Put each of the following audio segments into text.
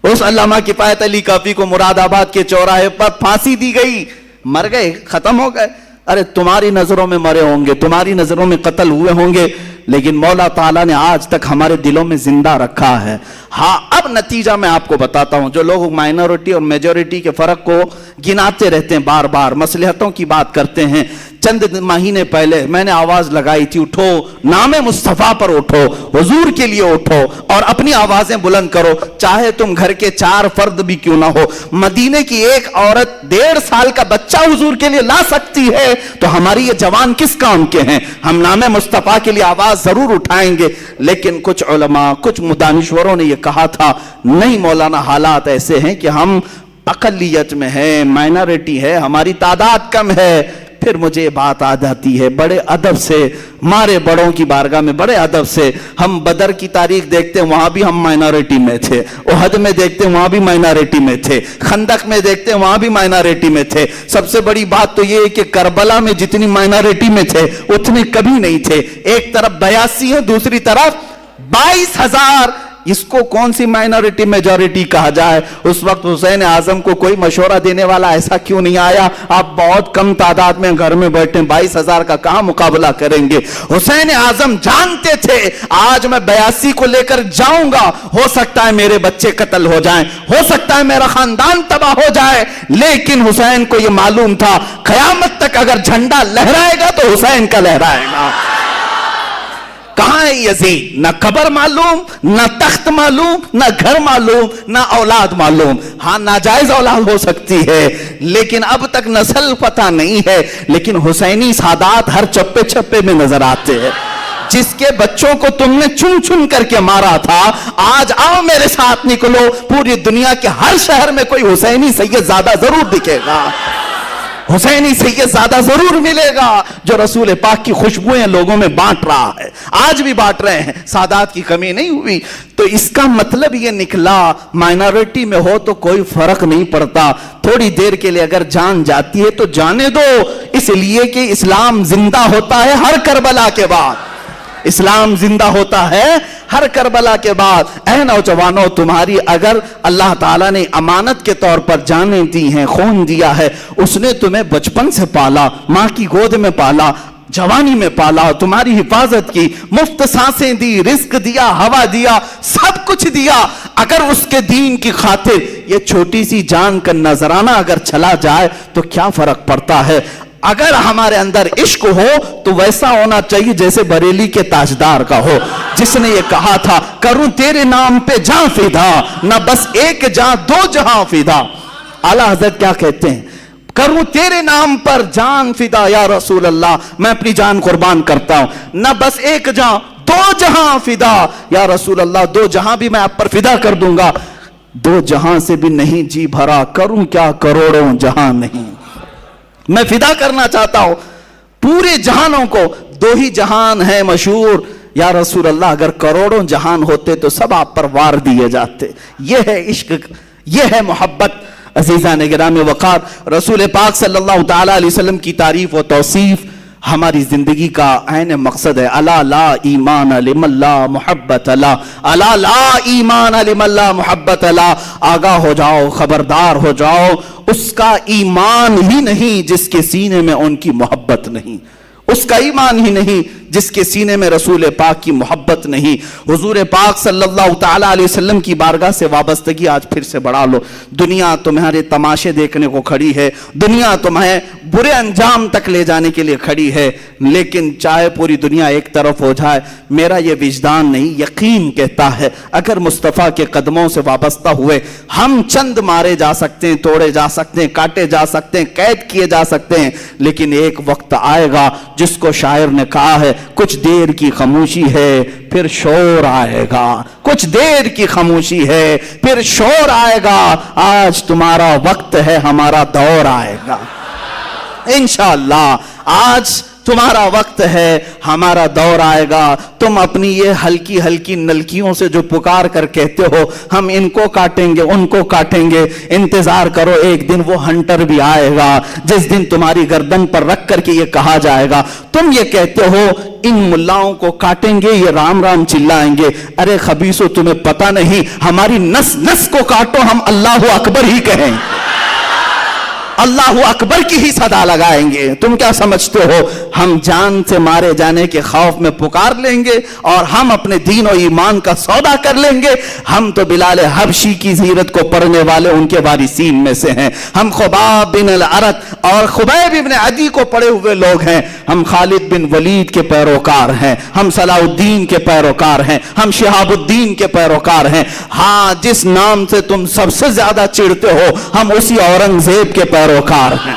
उस अल्लामा किफायत अली काफी को मुरादाबाद के चौराहे पर फांसी दी गई, मर गए, खत्म हो गए। अरे तुम्हारी नजरों में मरे होंगे, तुम्हारी नजरों में कत्ल हुए होंगे, लेकिन मौला ताला ने आज तक हमारे दिलों में जिंदा रखा है। हाँ, अब नतीजा मैं आपको बताता हूं। जो लोग माइनॉरिटी और मेजॉरिटी के फर्क को गिनाते रहते हैं, बार बार मसलहतों की बात करते हैं, चंद महीने पहले मैंने आवाज लगाई थी, उठो नामे मुस्तफा पर उठो, हुजूर के लिए उठो और अपनी आवाजें बुलंद करो, चाहे तुम घर के 4 फर्द भी क्यों ना हो। मदीने की एक औरत 1.5 साल का बच्चा हुजूर के लिए ला सकती है, तो हमारी ये जवान किस काम के हैं। हम नामे मुस्तफा के लिए आवाज जरूर उठाएंगे। लेकिन कुछ उलमा, कुछ मुदानिश्वरों ने यह कहा था, नहीं मौलाना, हालात ऐसे हैं कि हम अकलियत में है, माइनॉरिटी है, हमारी तादाद कम है। फिर मुझे बात आ जाती है, बड़े अदब से, मारे बड़ों की बारगाह में बड़े अदब से हम बदर की तारीख देखते हैं, वहां भी हम माइनॉरिटी में थे, उहद में देखते हैं वहां भी माइनॉरिटी में थे, खंदक में देखते हैं वहां भी माइनॉरिटी में थे। सबसे बड़ी बात तो ये है कि करबला में जितनी माइनॉरिटी में थे उतने कभी नहीं थे। एक तरफ 82 है, दूसरी तरफ 22,000। इसको कौन सी माइनॉरिटी मेजॉरिटी कहा जाए। उस वक्त हुसैन आजम को कोई मशवरा देने वाला ऐसा क्यों नहीं आया, आप बहुत कम तादाद में घर में बैठे, 22,000 का कहां मुकाबला करेंगे। हुसैन आजम जानते थे आज मैं 82 को लेकर जाऊंगा, हो सकता है मेरे बच्चे कत्ल हो जाएं, हो सकता है मेरा खानदान तबाह हो जाए, लेकिन हुसैन को यह मालूम था कयामत तक अगर झंडा लहराएगा तो हुसैन का लहराएगा। कहां है यजीद, ना कब्र मालूम, ना तख्त मालूम, ना घर मालूम, ना औलाद मालूम। हां, नाजायज औलाद हो सकती है, लेकिन अब तक नस्ल पता नहीं है। लेकिन हुसैनी सादात हर चप्पे चप्पे में नजर आते हैं। जिसके बच्चों को तुमने चुन चुन करके मारा था, आज आओ मेरे साथ निकलो, पूरी दुनिया के हर शहर में कोई हुसैनी सैयदजादा जरूर दिखेगा, हुसैनी सैयदजादा जरूर मिलेगा जो रसूल पाक की खुशबुएं लोगों में बांट रहा है, आज भी बांट रहे हैं, सादात की कमी नहीं हुई। तो इसका मतलब ये निकला माइनॉरिटी में हो तो कोई फर्क नहीं पड़ता, थोड़ी देर के लिए अगर जान जाती है तो जाने दो, इसलिए कि इस्लाम जिंदा होता है हर करबला के बाद, इस्लाम जिंदा होता है हर करबला के बाद। ऐ नौजवानों, तुम्हारी अगर अल्लाह ताला ने अमानत के तौर पर जानें दी हैं, खून दिया है, उसने तुम्हें बचपन से पाला, माँ की गोद में पाला, जवानी में पाला, तुम्हारी हिफाजत की, मुफ्त सांसें दी, रिस्क दिया, हवा दिया, सब कुछ दिया। अगर उसके दीन की खातिर ये छोटी सी जान का नजराना अगर चला जाए तो क्या फर्क पड़ता है। अगर हमारे अंदर इश्क हो तो वैसा होना चाहिए जैसे बरेली के ताजदार का हो, जिसने ये कहा था करूं तेरे नाम पे जान फिदा, न बस एक जान 2 जहां फिदा। आला हजरत क्या कहते हैं, करूं तेरे नाम पर जान फिदा या रसूल अल्लाह, मैं अपनी जान कुर्बान करता हूं, न बस एक जान 2 जहां फिदा या रसूल अल्लाह, 2 जहां भी मैं आप पर फिदा कर दूंगा। 2 जहां से भी नहीं जी भरा, करूं क्या करोड़ों जहां नहीं। मैं फिदा करना चाहता हूं पूरे जहानों को, 2 ही जहान है मशहूर या रसूल अल्लाह, अगर करोड़ों जहान होते तो सब आप पर वार दिए जाते। यह है इश्क, यह है मोहब्बत। अजीज़ान गिराम वक़ार, रसूल पाक सल्लल्लाहु तआला अलैहि वसल्लम की तारीफ और तौसीफ हमारी जिंदगी का ऐन मकसद है। अला ला ईमान लिमल्ला मुहब्बत अला, अला ला ईमान लिमल्ला मुहब्बत अला। आगाह हो जाओ, खबरदार हो जाओ, उसका ईमान ही नहीं जिसके सीने में उनकी मोहब्बत नहीं, उसका ईमान ही नहीं जिसके सीने में रसूल पाक की मोहब्बत नहीं। हुजूर पाक सल्लल्लाहु तआला अलैहि वसल्लम की बारगाह से वाबस्तगी आज फिर से बढ़ा लो। दुनिया तुम्हारे तमाशे देखने को खड़ी है, दुनिया तुम्हें बुरे अंजाम तक ले जाने के लिए खड़ी है, लेकिन चाहे पूरी दुनिया एक तरफ हो जाए, मेरा ये विजदान नहीं यकीन कहता है अगर मुस्तफ़ा के कदमों से वाबस्ता हुए हम चंद मारे जा सकते हैं, तोड़े जा सकते हैं, काटे जा सकते हैं, कैद किए जा सकते हैं, लेकिन एक वक्त आएगा जिसको शायर ने कहा है कुछ देर की खामोशी है फिर शोर आएगा, कुछ देर की खामोशी है फिर शोर आएगा। आज तुम्हारा वक्त है, हमारा दौर आएगा इंशाअल्लाह। आज तुम्हारा वक्त है, हमारा दौर आएगा। तुम अपनी ये हल्की हल्की नलकियों से जो पुकार कर कहते हो हम इनको काटेंगे उनको काटेंगे, इंतजार करो, एक दिन वो हंटर भी आएगा जिस दिन तुम्हारी गर्दन पर रख करके ये कहा जाएगा तुम ये कहते हो इन मुल्लाओं को काटेंगे, ये राम राम चिल्लाएंगे। अरे खबीसो, तुम्हें पता नहीं, हमारी नस नस को काटो, हम अल्लाह अकबर ही कहें, अल्लाह अकबर की ही सदा लगाएंगे। तुम क्या समझते हो हम जान से मारे जाने के खौफ में पुकार लेंगे और हम अपने दीन और ईमान का सौदा कर लेंगे? हम तो बिलाल हबशी की सीरत को पढ़ने वाले उनके वारिसीन में से हैं। हम खुबाब बिन अल-अरत और खुबैब इब्न अदी को पढ़े हुए लोग हैं। हम खालिद बिन वलीद के पैरोकार हैं, हम सलाउद्दीन के पैरोकार हैं, हम शिहाबुद्दीन के पैरोकार हैं। हाँ, जिस नाम से तुम सबसे ज्यादा चिढ़ते हो हम उसी औरंगजेब के पैरोकार हैं।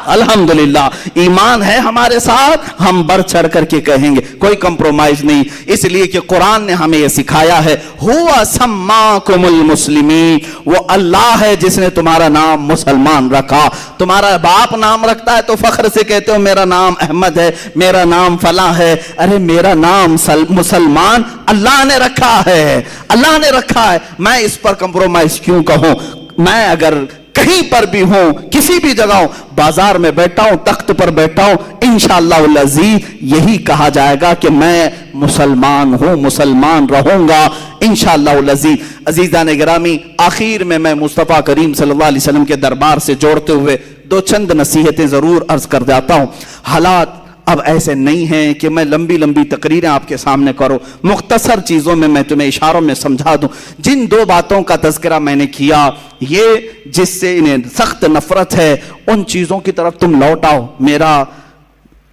अल्हम्दुलिल्लाह, ईमान है हमारे साथ, हम बढ़ चढ़ करके कहेंगे, कोई कंप्रोमाइज नहीं। इसलिए कि कुरान ने हमें यह सिखाया है, हुवा सम्माकुमुल मुस्लिमीन, वो अल्लाह है जिसने तुम्हारा नाम मुसलमान रखा। तुम्हारा बाप नाम रखता है तो फख्र से कहते हो मेरा नाम अहमद है, मेरा नाम फला है। अरे मेरा नाम मुसलमान अल्लाह ने रखा है, अल्लाह ने रखा है। मैं इस पर कंप्रोमाइज क्यों कहूं? मैं अगर कहीं पर भी हूं, किसी भी जगह हूं, बाजार में बैठा हूं, तख्त पर बैठा हूं, इंशाअल्लाह अज़ीज़ यही कहा जाएगा कि मैं मुसलमान हूं, मुसलमान रहूंगा इंशाअल्लाह अज़ीज़। अज़ीज़ान गिरामी, आखिर में मैं मुस्तफ़ा करीम सल्लल्लाहु अलैहि वसल्लम के दरबार से जोड़ते हुए दो चंद नसीहतें जरूर अर्ज कर जाता हूं। हालात अब ऐसे नहीं हैं कि मैं लंबी लंबी तकरीरें आपके सामने करूं, मुख्तसर चीज़ों में मैं तुम्हें इशारों में समझा दूं। जिन दो बातों का तज़किरा मैंने किया, ये जिससे इन्हें सख्त नफरत है, उन चीज़ों की तरफ तुम लौट आओ। मेरा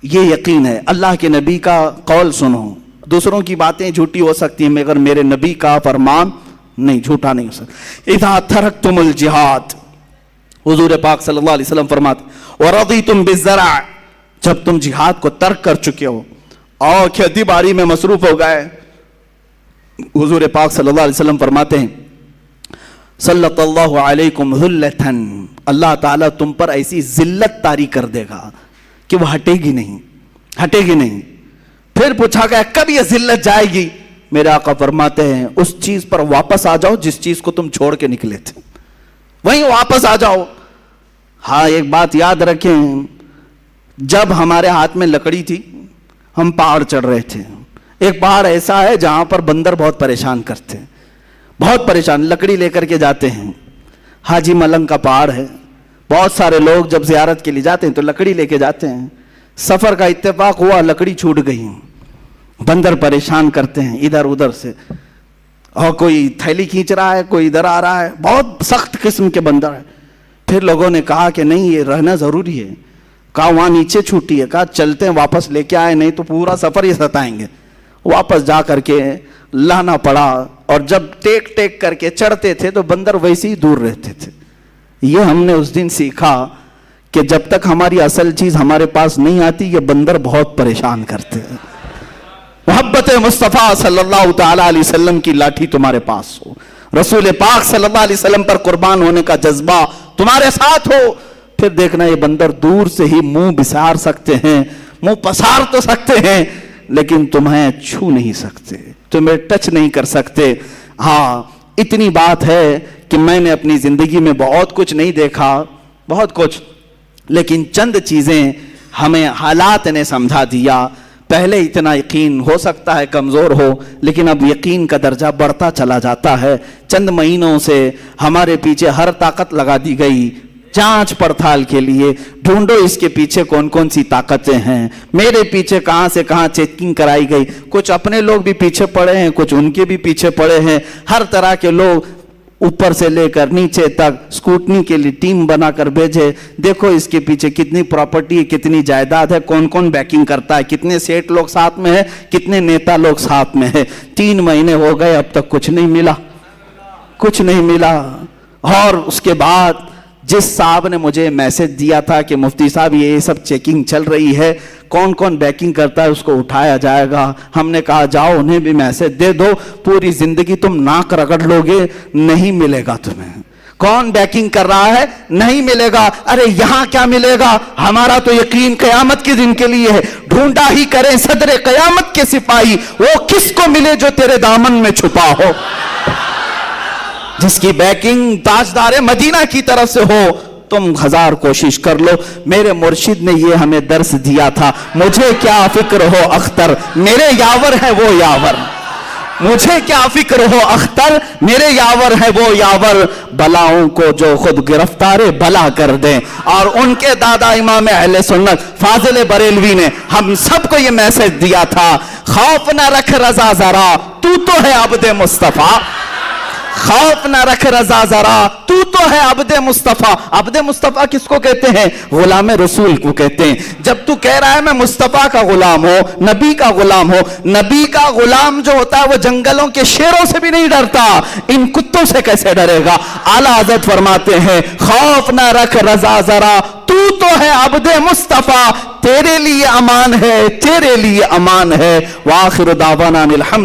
ये यकीन है, अल्लाह के नबी का कौल सुनो। दूसरों की बातें झूठी हो सकती हैं मगर मेरे नबी का फरमान नहीं, झूठा नहीं हो सकता। इज़ा तरक्तुमुल जिहाद, हुज़ूर पाक सल्लल्लाहु अलैहि वसल्लम फरमाते, व रज़ीतुम बिज़्ज़रा, जब तुम जिहाद को तर्क कर चुके हो और खेती बाड़ी में मसरूफ हो गए, हुजूर पाक सल्लल्लाहु अलैहि वसल्लम फरमाते हैं सल्लल्लाहु अलैकुम ज़ुल्लतन, अल्लाह ताला तुम पर ऐसी जिल्लत तारी कर देगा कि वह हटेगी नहीं, हटेगी नहीं। फिर पूछा गया कब यह जिल्लत जाएगी? मेरे आका फरमाते हैं उस चीज पर वापस आ जाओ जिस चीज को तुम छोड़ के निकले थे, वहीं वापस आ जाओ। हाँ, एक बात याद रखें, जब हमारे हाथ में लकड़ी थी हम पहाड़ चढ़ रहे थे। एक पहाड़ ऐसा है जहां पर बंदर बहुत परेशान करते हैं, बहुत परेशान, लकड़ी लेकर के जाते हैं। हाजी मलंग का पहाड़ है, बहुत सारे लोग जब ज़ियारत के लिए जाते हैं तो लकड़ी लेके जाते हैं। सफ़र का इत्तेफाक हुआ, लकड़ी छूट गई, बंदर परेशान करते हैं इधर उधर से, और कोई थैली खींच रहा है, कोई इधर आ रहा है, बहुत सख्त किस्म के बंदर है। फिर लोगों ने कहा कि नहीं, ये रहना ज़रूरी है। कहा वहाँ नीचे छूटी है, कहा चलते हैं वापस लेके आए, नहीं तो पूरा सफ़र ये सताएंगे। वापस जा करके लाना पड़ा, और जब टेक टेक करके चढ़ते थे तो बंदर वैसे ही दूर रहते थे। ये हमने उस दिन सीखा कि जब तक हमारी असल चीज़ हमारे पास नहीं आती, ये बंदर बहुत परेशान करते हैं। मोहब्बत मुस्तफ़ा सल्लल्लाहु ताला अलैहि वसल्लम की लाठी तुम्हारे पास हो, रसूल पाक सल्लल्लाहु अलैहि वसल्लम पर कुर्बान होने का जज्बा तुम्हारे साथ हो, फिर देखना ये बंदर दूर से ही मुंह बिसार सकते हैं, मुंह पसार तो सकते हैं, लेकिन तुम्हें छू नहीं सकते, तुम्हें टच नहीं कर सकते। हाँ, इतनी बात है कि मैंने अपनी जिंदगी में बहुत कुछ नहीं देखा, बहुत कुछ, लेकिन चंद चीजें हमें हालात ने समझा दिया। पहले इतना यकीन हो सकता है कमजोर हो, लेकिन अब यकीन का दर्जा बढ़ता चला जाता है। चंद महीनों से हमारे पीछे हर ताकत लगा दी गई जांच पड़ताल के लिए, ढूंढो इसके पीछे कौन कौन सी ताकतें हैं, मेरे पीछे कहां से कहां चेकिंग कराई गई। कुछ अपने लोग भी पीछे पड़े हैं, कुछ उनके भी पीछे पड़े हैं, हर तरह के लोग ऊपर से लेकर नीचे तक स्कूटनी के लिए टीम बनाकर भेजे। देखो इसके पीछे कितनी प्रॉपर्टी है, कितनी जायदाद है, कौन कौन बैकिंग करता है, कितने सेठ लोग साथ में है, कितने नेता लोग साथ में है। 3 महीने हो गए, अब तक कुछ नहीं मिला, कुछ नहीं मिला। और उसके बाद जिस साहब ने मुझे मैसेज दिया था कि मुफ्ती साहब ये सब चेकिंग चल रही है, कौन कौन बैकिंग करता है उसको उठाया जाएगा, हमने कहा जाओ उन्हें भी मैसेज दे दो, पूरी जिंदगी तुम नाक रगड़ लोगे, नहीं मिलेगा तुम्हें। कौन बैकिंग कर रहा है? नहीं मिलेगा। अरे यहां क्या मिलेगा? हमारा तो यकीन कयामत के दिन के लिए है। ढूंढा ही करें सदरे कयामत के सिपाही, वो किसको मिले जो तेरे दामन में छुपा हो। जिसकी बैकिंग ताजदार मदीना की तरफ से हो, तुम 1000 कोशिश कर लो। मेरे मुर्शिद ने ये हमें दर्स दिया था, मुझे क्या फिक्र हो अख्तर, मेरे यावर है वो यावर। मुझे क्या फिक्र हो अख्तर, मेरे यावर है वो यावर। बलाओं को जो खुद गिरफ्तारे बला कर दें। और उनके दादा इमाम अहले सुन्नत फाजिल बरेलवी ने हम सबको ये मैसेज दिया था, खौफ ना रख रजा जरा, तू तो है अब्दे मुस्तफा। खौफ ना रख रजा जरा, तू तो है अब्दे मुस्तफा। अब्दे मुस्तफा किसको कहते हैं? गुलाम रसूल को कहते हैं। जब तू कह रहा है मैं मुस्तफा का गुलाम हो, नबी का गुलाम हो, नबी का गुलाम जो होता है वो जंगलों के शेरों से भी नहीं डरता, इन कुत्तों से कैसे डरेगा? आला हज़रत फरमाते हैं, खौफ ना रख रजा जरा, तू तो है अब्दे मुस्तफा, तेरे लिए अमान है, तेरे लिए अमान है। वाखिर दावाना अनिल हम्द।